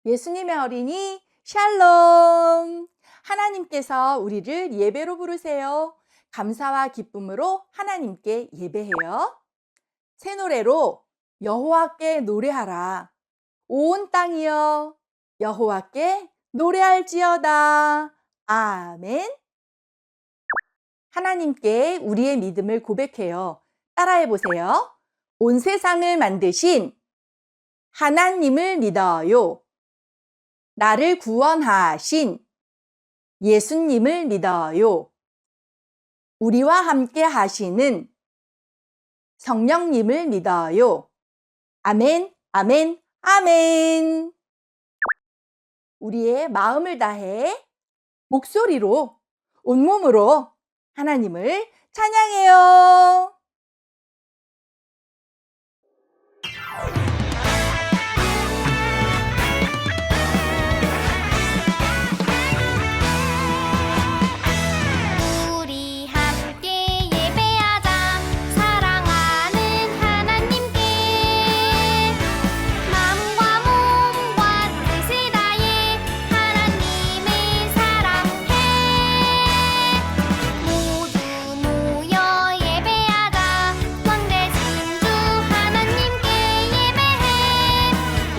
예수님의 어린이 샬롬! 하나님께서 우리를 예배로 부르세요. 감사와 기쁨으로 하나님께 예배해요. 새 노래로 여호와께 노래하라. 온 땅이여 여호와께 노래할지어다. 아멘. 하나님께 우리의 믿음을 고백해요. 따라해 보세요. 온 세상을 만드신 하나님을 믿어요. 나를 구원하신 예수님을 믿어요. 우리와 함께 하시는 성령님을 믿어요. 아멘, 아멘, 아멘. 우리의 마음을 다해 목소리로, 온몸으로 하나님을 찬양해요. 우리 함께 예배하자. 사랑하는 하나님께 마음과 몸과 뜻을 다해 하나님을 사랑해. 모두 모여 예배하자. 왕대신 주 하나님께 예배해.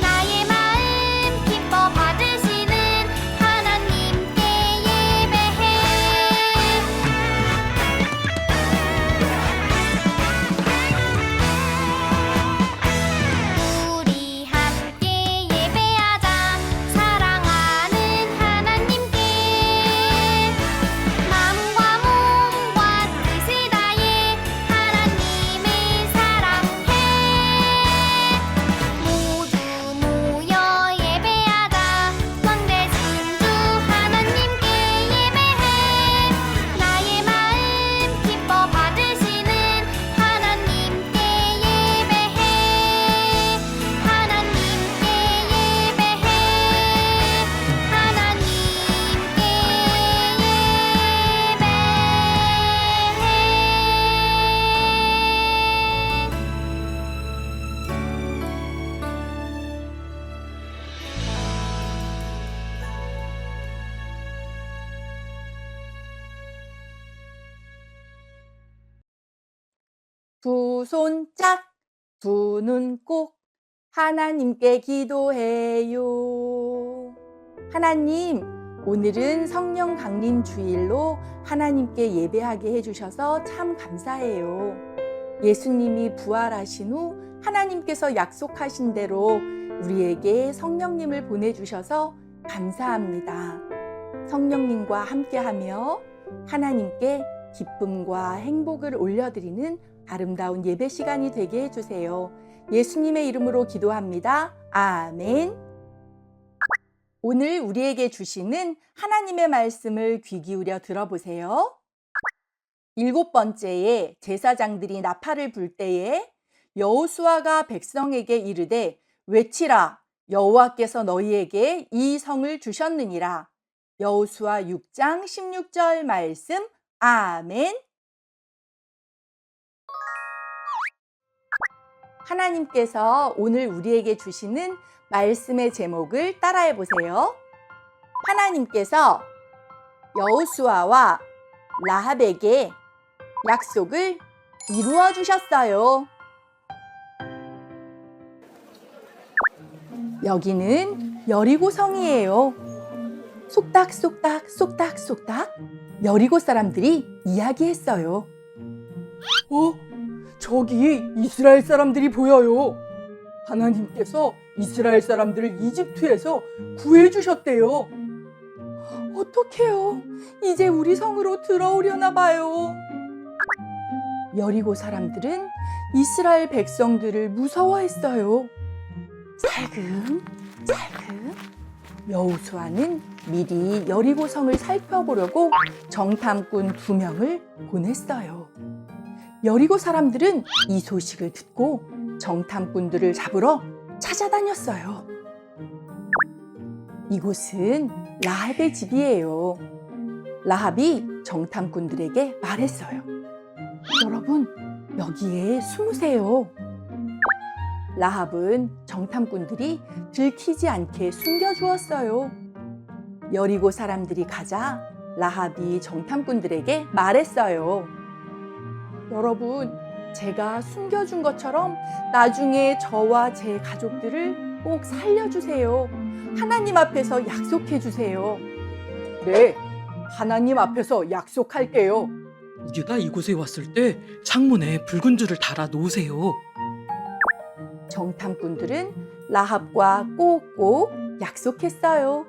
나의 마음 기뻐 받으시는 하나님께 예배해. 우리 함께 예배하자. 사랑하는 하나님께 마음과 몸과 뜻을 다해 하나님을 사랑해. 모두 모여 예배하자. 왕대신 주 하나님께 예배해. 나의 마음 기뻐 받으시는 하나님께 예배해. 하나님께 예배해. 두 손 짝, 두 눈 꼭 하나님께 기도해요. 하나님, 오늘은 성령 강림 주일로 하나님께 예배하게 해주셔서 참 감사해요. 예수님이 부활하신 후 하나님께서 약속하신 대로 우리에게 성령님을 보내주셔서 감사합니다. 성령님과 함께하며 하나님께 기쁨과 행복을 올려드리는 아름다운 예배 시간이 되게 해주세요. 예수님의 이름으로 기도합니다. 아멘. 오늘 우리에게 주시는 하나님의 말씀을 귀 기울여 들어보세요. 7번째에 제사장들이 나팔을 불 때에 여호수아가 백성에게 이르되 외치라 여호와께서 너희에게 이 성을 주셨느니라. 여호수아 6장 16절 말씀. 아멘. 하나님께서 오늘 우리에게 주시는 말씀의 제목을 따라해 보세요. 하나님께서 여호수아와 라합에게 약속을 이루어 주셨어요. 여기는 여리고성이에요. 속닥속닥 속닥속닥 여리고 사람들이 이야기했어요. 저기 이스라엘 사람들이 보여요. 하나님께서 이스라엘 사람들을 이집트에서 구해주셨대요. 어떡해요? 이제 우리 성으로 들어오려나 봐요. 여리고 사람들은 이스라엘 백성들을 무서워했어요. 살금살금 여호수아는 미리 여리고 성을 살펴보려고 정탐꾼 2명을 보냈어요. 여리고 사람들은 이 소식을 듣고 정탐꾼들을 잡으러 찾아다녔어요. 이곳은 라합의 집이에요. 라합이 정탐꾼들에게 말했어요. 여러분, 여기에 숨으세요. 라합은 정탐꾼들이 들키지 않게 숨겨주었어요. 여리고 사람들이 가자 라합이 정탐꾼들에게 말했어요. 여러분, 제가 숨겨준 것처럼 나중에 저와 제 가족들을 꼭 살려주세요. 하나님 앞에서 약속해 주세요. 네, 하나님 앞에서 약속할게요. 우리가 이곳에 왔을 때 창문에 붉은 줄을 달아 놓으세요. 정탐꾼들은 라합과 꼭꼭 약속했어요.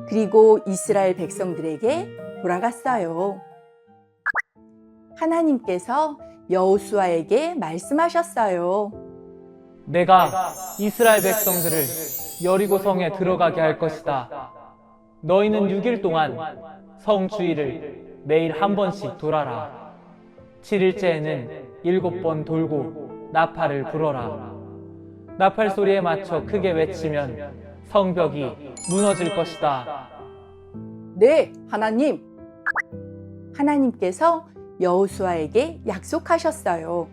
그리고 이스라엘 백성들에게 돌아갔어요. 하나님께서 여호수아에게 말씀하셨어요. 내가 이스라엘 백성들을 여리고 성에 들어가게 할 것이다. 너희는 6일 동안 성 주위를 매일 한 번씩 돌아라. 7일째에는 7번 돌고 나팔을 불어라. 나팔 소리에 맞춰 크게 외치면 성벽이 무너질 것이다. 네, 하나님. 하나님께서 여호수아에게 약속하셨어요.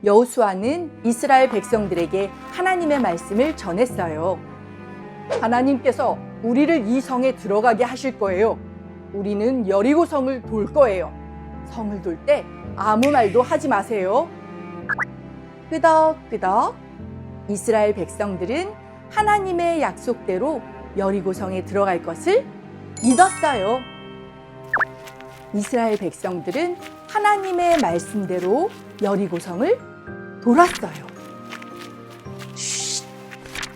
여호수아는 이스라엘 백성들에게 하나님의 말씀을 전했어요. 하나님께서 우리를 이 성에 들어가게 하실 거예요. 우리는 여리고 성을 돌 거예요. 성을 돌 때 아무 말도 하지 마세요. 끄덕끄덕. 이스라엘 백성들은 하나님의 약속대로 여리고 성에 들어갈 것을 믿었어요. 이스라엘 백성들은 하나님의 말씀대로 여리고 성을 돌았어요.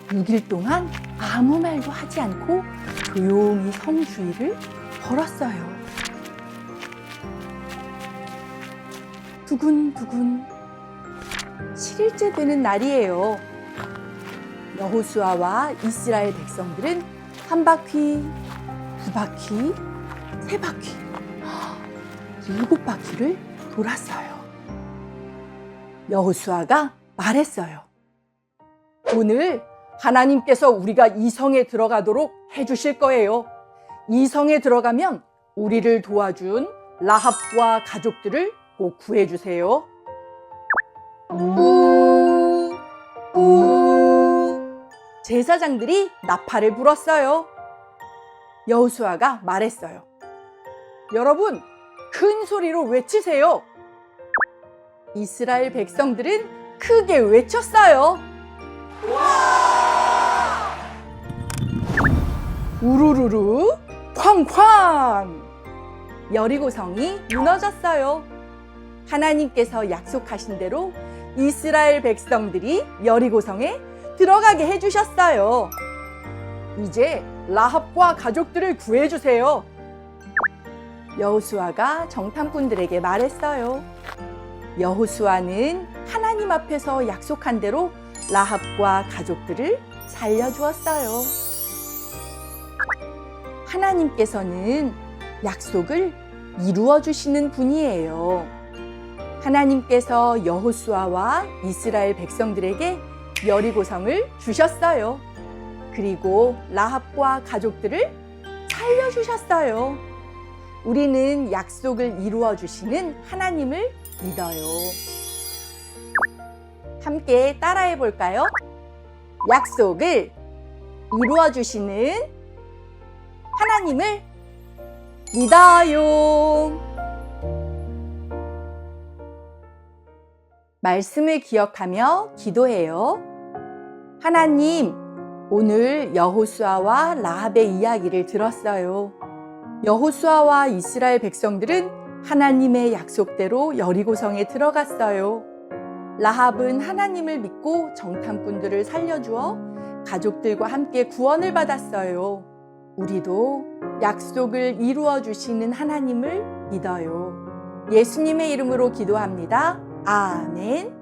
6일 동안 아무 말도 하지 않고 조용히 성 주위를 걸었어요. 두근두근 7일째 되는 날이에요. 여호수아와 이스라엘 백성들은 한 바퀴, 두 바퀴, 세 바퀴, 7바퀴를 돌았어요. 여호수아가 말했어요. 오늘 하나님께서 우리가 이 성에 들어가도록 해주실 거예요. 이 성에 들어가면 우리를 도와준 라합과 가족들을 꼭 구해주세요. 제사장들이 나팔을 불었어요. 여호수아가 말했어요. 여러분, 큰 소리로 외치세요. 이스라엘 백성들은 크게 외쳤어요. 우르르르 쾅쾅. 여리고성이 무너졌어요. 하나님께서 약속하신 대로 이스라엘 백성들이 여리고성에 들어가게 해주셨어요. 이제 라합과 가족들을 구해주세요. 여호수아가 정탐꾼들에게 말했어요. 여호수아는 하나님 앞에서 약속한 대로 라합과 가족들을 살려주었어요. 하나님께서는 약속을 이루어 주시는 분이에요. 하나님께서 여호수아와 이스라엘 백성들에게 여리고성을 주셨어요. 그리고 라합과 가족들을 살려주셨어요. 우리는 약속을 이루어 주시는 하나님을 믿어요. 함께 따라해 볼까요? 약속을 이루어 주시는 하나님을 믿어요. 말씀을 기억하며 기도해요. 하나님, 오늘 여호수아와 라합의 이야기를 들었어요. 여호수아와 이스라엘 백성들은 하나님의 약속대로 여리고성에 들어갔어요. 라합은 하나님을 믿고 정탐꾼들을 살려주어 가족들과 함께 구원을 받았어요. 우리도 약속을 이루어 주시는 하나님을 믿어요. 예수님의 이름으로 기도합니다. 아멘.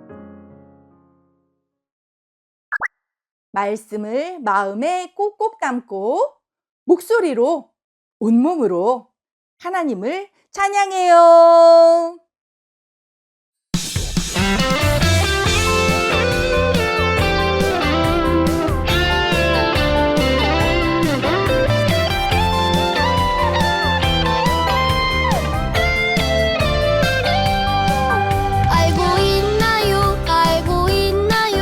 말씀을 마음에 꼭꼭 담고 목소리로 온몸으로 하나님을 찬양해요. 알고 있나요?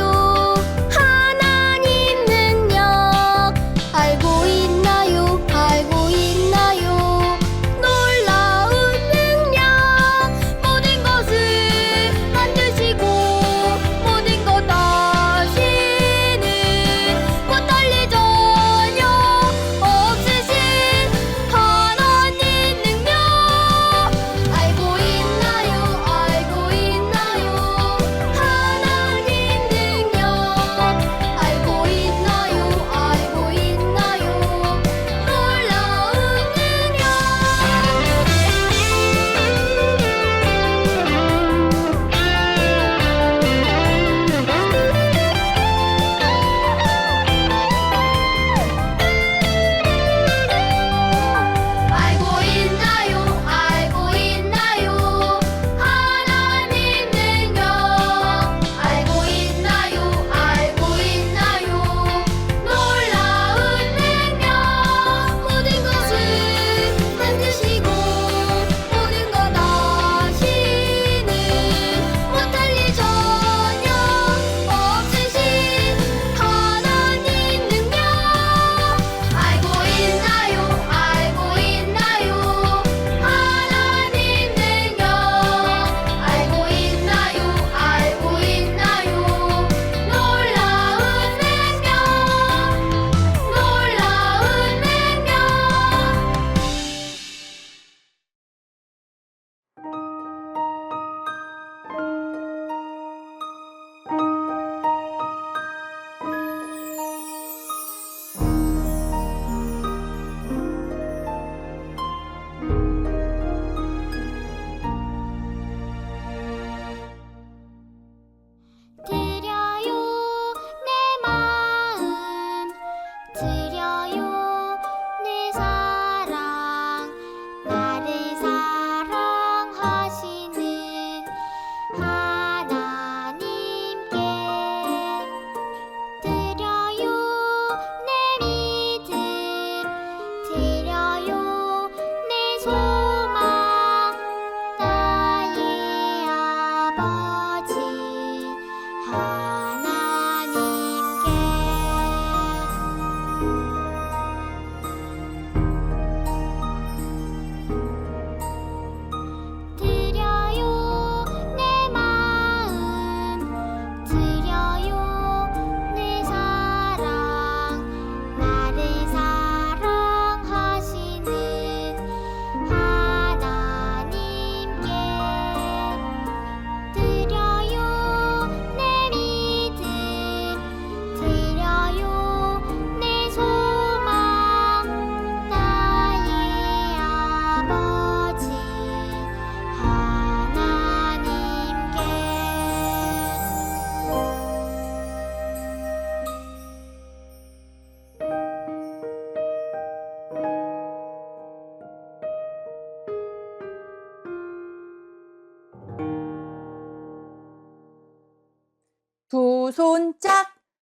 손 짝,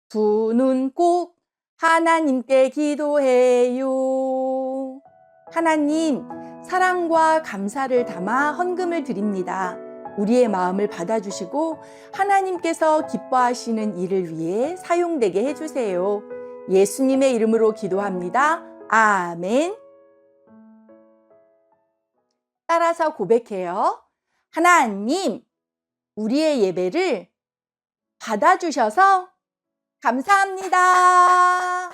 두 눈 꼭 하나님께 기도해요. 하나님, 사랑과 감사를 담아 헌금을 드립니다. 우리의 마음을 받아주시고 하나님께서 기뻐하시는 일을 위해 사용되게 해주세요. 예수님의 이름으로 기도합니다. 아멘. 따라서 고백해요. 하나님, 우리의 예배를 받아주셔서 감사합니다.